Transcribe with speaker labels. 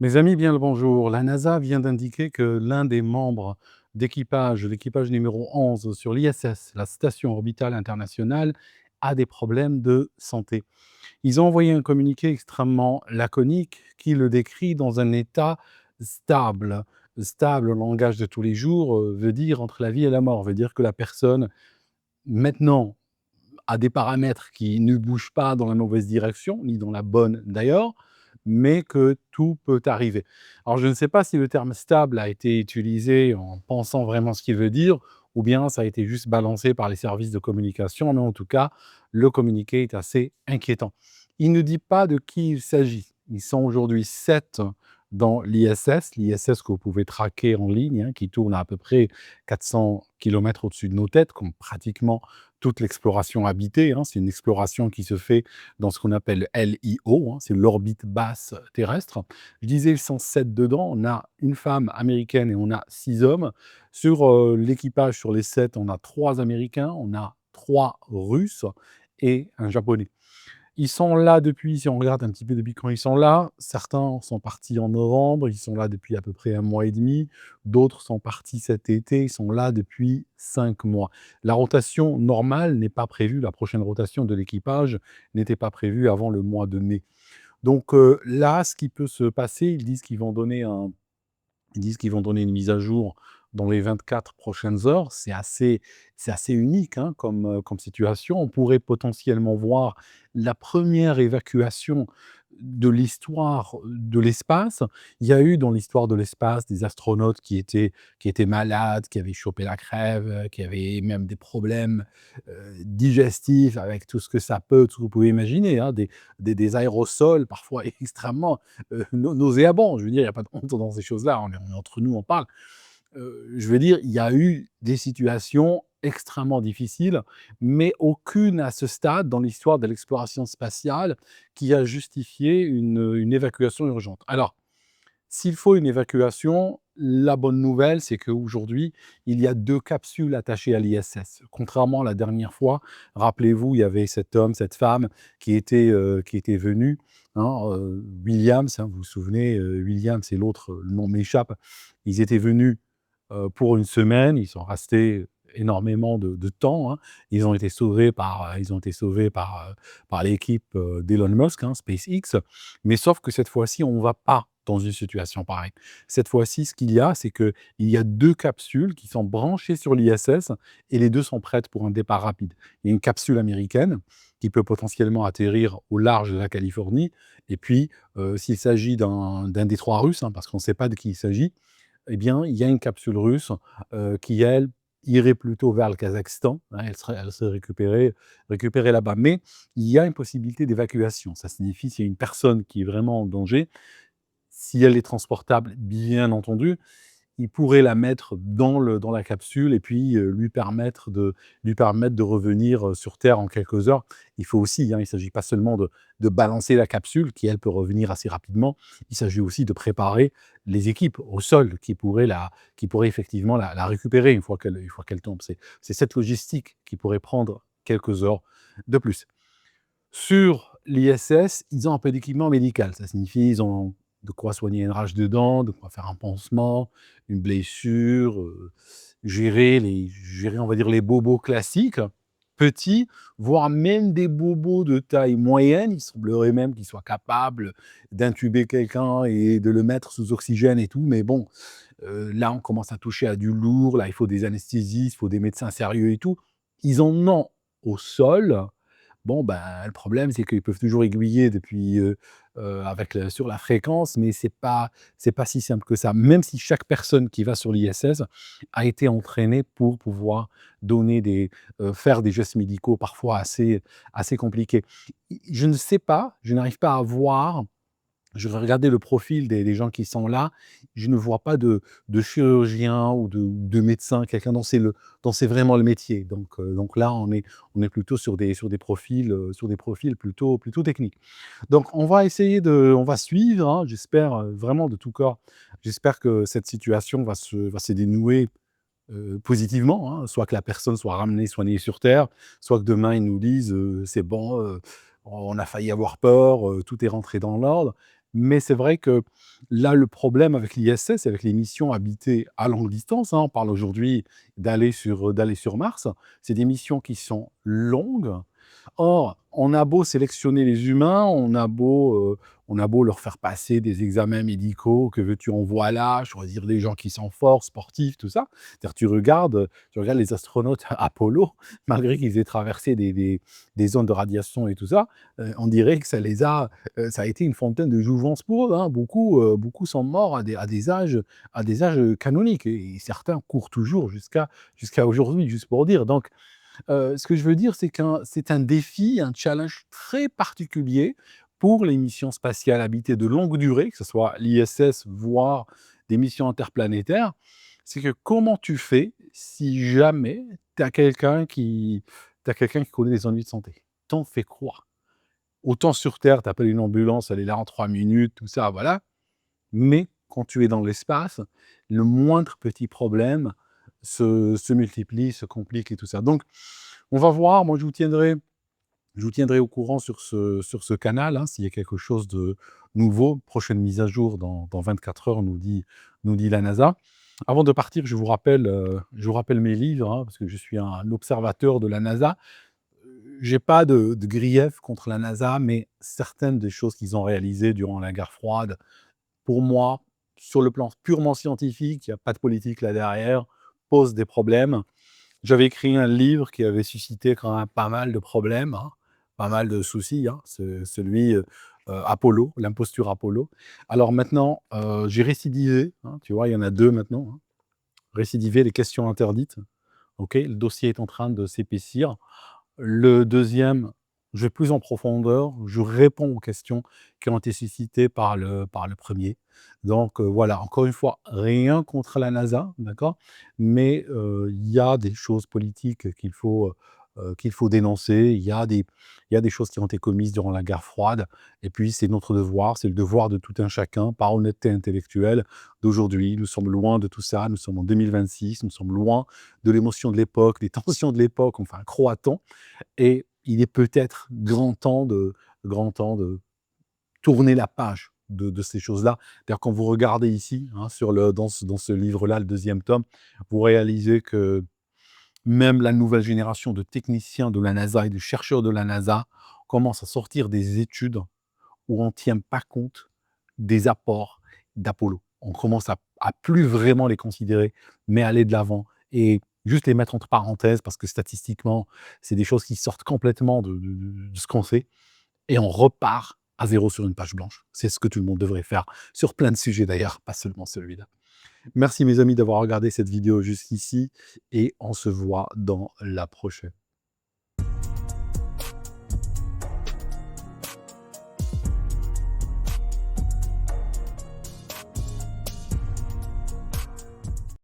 Speaker 1: Mes amis, bien le bonjour. La NASA vient d'indiquer que l'un des membres d'équipage, l'équipage numéro 11 sur l'ISS, la Station orbitale internationale, a des problèmes de santé. Ils ont envoyé un communiqué extrêmement laconique qui le décrit dans un état stable. Stable, au langage de tous les jours, veut dire entre la vie et la mort, veut dire que la personne, maintenant, a des paramètres qui ne bougent pas dans la mauvaise direction, ni dans la bonne d'ailleurs, mais que tout peut arriver. Alors je ne sais pas si le terme stable a été utilisé en pensant vraiment ce qu'il veut dire, ou bien ça a été juste balancé par les services de communication, mais en tout cas, le communiqué est assez inquiétant. Il ne dit pas de qui il s'agit. Ils sont aujourd'hui 7 dans l'ISS que vous pouvez traquer en ligne, hein, qui tourne à peu près 400 kilomètres au-dessus de nos têtes, comme pratiquement toute l'exploration habitée, hein. C'est une exploration qui se fait dans ce qu'on appelle LEO, hein, c'est l'orbite basse terrestre. Je disais, ils sont 7 dedans. On a une femme américaine et on a 6 hommes. Sur l'équipage, sur les 7, on a 3 Américains, on a 3 Russes et un Japonais. Ils sont là depuis, si on regarde un petit peu depuis quand ils sont là, certains sont partis en novembre, ils sont là depuis à peu près 1 mois et demi, d'autres sont partis cet été, ils sont là depuis 5 mois. La rotation normale n'est pas prévue, la prochaine rotation de l'équipage n'était pas prévue avant le mois de mai. Donc là, ce qui peut se passer, ils disent qu'ils vont donner une mise à jour dans les 24 prochaines heures. C'est assez unique, hein, comme situation. On pourrait potentiellement voir la première évacuation de l'histoire de l'espace. Il y a eu dans l'histoire de l'espace des astronautes qui étaient malades, qui avaient chopé la crève, qui avaient même des problèmes, digestifs avec tout ce que ça peut, tout ce que vous pouvez imaginer, hein, des aérosols parfois extrêmement nauséabond. Je veux dire, il n'y a pas de honte dans ces choses-là. On est entre nous, on parle. Je veux dire, il y a eu des situations extrêmement difficiles, mais aucune à ce stade dans l'histoire de l'exploration spatiale qui a justifié une évacuation urgente. Alors, s'il faut une évacuation, la bonne nouvelle, c'est qu'aujourd'hui, il y a 2 capsules attachées à l'ISS. Contrairement à la dernière fois, rappelez-vous, il y avait cet homme, cette femme qui était venus, hein, Williams, hein, vous vous souvenez, Williams et l'autre, le nom m'échappe. Ils étaient venus, pour une semaine, ils sont restés énormément de temps, hein. Ils ont été sauvés par l'équipe, d'Elon Musk, hein, SpaceX. Mais sauf que cette fois-ci, on ne va pas dans une situation pareille. Cette fois-ci, ce qu'il y a, c'est qu'il y a 2 capsules qui sont branchées sur l'ISS et les 2 sont prêtes pour un départ rapide. Il y a une capsule américaine qui peut potentiellement atterrir au large de la Californie et puis, s'il s'agit d'un détroit russe, hein, parce qu'on ne sait pas de qui il s'agit, eh bien, il y a une capsule russe, qui elle, irait plutôt vers le Kazakhstan, hein, elle serait récupérée là-bas. Mais il y a une possibilité d'évacuation. Ça signifie s'il y a une personne qui est vraiment en danger, si elle est transportable, bien entendu, il pourrait la mettre dans la capsule et puis, lui permettre de revenir, sur terre en quelques heures. Il faut aussi, hein, il ne s'agit pas seulement de balancer la capsule qui, elle, peut revenir assez rapidement. Il s'agit aussi de préparer les équipes au sol qui pourraient effectivement la récupérer une fois qu'elle tombe. C'est cette logistique qui pourrait prendre quelques heures de plus. Sur l'ISS, ils ont un peu d'équipement médical. Ça signifie ils ont de quoi soigner une rage de dents, de quoi faire un pansement, une blessure, gérer, on va dire, les bobos classiques, petits, voire même des bobos de taille moyenne. Il semblerait même qu'ils soient capables d'intuber quelqu'un et de le mettre sous oxygène et tout, mais bon, là, on commence à toucher à du lourd. Là, il faut des anesthésistes, il faut des médecins sérieux et tout. Ils en ont au sol. Bon, ben, le problème, c'est qu'ils peuvent toujours aiguiller depuis, sur la fréquence, mais c'est pas si simple que ça. Même si chaque personne qui va sur l'ISS a été entraînée pour pouvoir faire des gestes médicaux parfois assez compliqués. Je ne sais pas, je n'arrive pas à voir. Je vais regarder le profil des gens qui sont là. Je ne vois pas de chirurgien ou de médecin, quelqu'un dont c'est vraiment le métier. Donc là, on est plutôt sur des profils plutôt techniques. Donc on va suivre, hein, j'espère, vraiment de tout cœur, j'espère que cette situation va se dénouer, positivement, hein. Soit que la personne soit ramenée, soignée sur terre, soit que demain ils nous disent: «C'est bon, on a failli avoir peur, tout est rentré dans l'ordre». Mais c'est vrai que là, le problème avec l'ISS, avec les missions habitées à longue distance, hein, on parle aujourd'hui d'aller sur Mars, c'est des missions qui sont longues. Or, on a beau sélectionner les humains, on a beau leur faire passer des examens médicaux, que veux-tu, en voilà, choisir des gens qui sont forts, sportifs, tout ça. C'est-à-dire tu regardes les astronautes Apollo, malgré qu'ils aient traversé des zones de radiation et tout ça, on dirait que ça a été une fontaine de jouvence pour eux, hein. Beaucoup sont morts à des âges canoniques et certains courent toujours jusqu'à aujourd'hui, juste pour dire. Donc ce que je veux dire, c'est un défi, un challenge très particulier pour les missions spatiales habitées de longue durée, que ce soit l'ISS, voire des missions interplanétaires. C'est que comment tu fais si jamais tu as quelqu'un qui connaît des ennuis de santé? Tu en fais quoi? Autant sur Terre, tu appelles une ambulance, elle est là en 3 minutes, tout ça, voilà. Mais quand tu es dans l'espace, le moindre petit problème se multiplie, se complique et tout ça. Donc, on va voir, moi je vous tiendrai au courant sur ce canal, hein, s'il y a quelque chose de nouveau. Prochaine mise à jour dans 24 heures, nous dit la NASA. Avant de partir, je vous rappelle mes livres, hein, parce que je suis un observateur de la NASA. J'ai pas de grief contre la NASA, mais certaines des choses qu'ils ont réalisées durant la guerre froide, pour moi, sur le plan purement scientifique, il y a pas de politique là derrière, posent des problèmes. J'avais écrit un livre qui avait suscité quand même pas mal de problèmes, hein, pas mal de soucis, hein, Apollo, l'imposture Apollo. Alors maintenant, j'ai récidivé, hein, tu vois? Il y en a 2 maintenant, hein. Récidivé, les questions interdites, OK? Le dossier est en train de s'épaissir. Le deuxième, je vais plus en profondeur, je réponds aux questions qui ont été suscitées par le premier. Donc, voilà, encore une fois, rien contre la NASA, d'accord? Mais, il y a des choses politiques qu'il faut dénoncer. Il y a des choses qui ont été commises durant la guerre froide et puis c'est notre devoir, c'est le devoir de tout un chacun, par honnêteté intellectuelle, d'aujourd'hui. Nous sommes loin de tout ça, nous sommes en 2026, nous sommes loin de l'émotion de l'époque, des tensions de l'époque, enfin, croat-on? Et il est peut-être grand temps de tourner la page de ces choses-là. D'ailleurs, quand vous regardez ici, hein, dans ce livre-là, le deuxième tome, vous réalisez que même la nouvelle génération de techniciens de la NASA et de chercheurs de la NASA commence à sortir des études où on ne tient pas compte des apports d'Apollo. On commence à plus vraiment les considérer, mais aller de l'avant et juste les mettre entre parenthèses parce que statistiquement, c'est des choses qui sortent complètement de ce qu'on sait et on repart à zéro sur une page blanche. C'est ce que tout le monde devrait faire sur plein de sujets d'ailleurs, pas seulement celui-là. Merci mes amis d'avoir regardé cette vidéo jusqu'ici et on se voit dans la prochaine.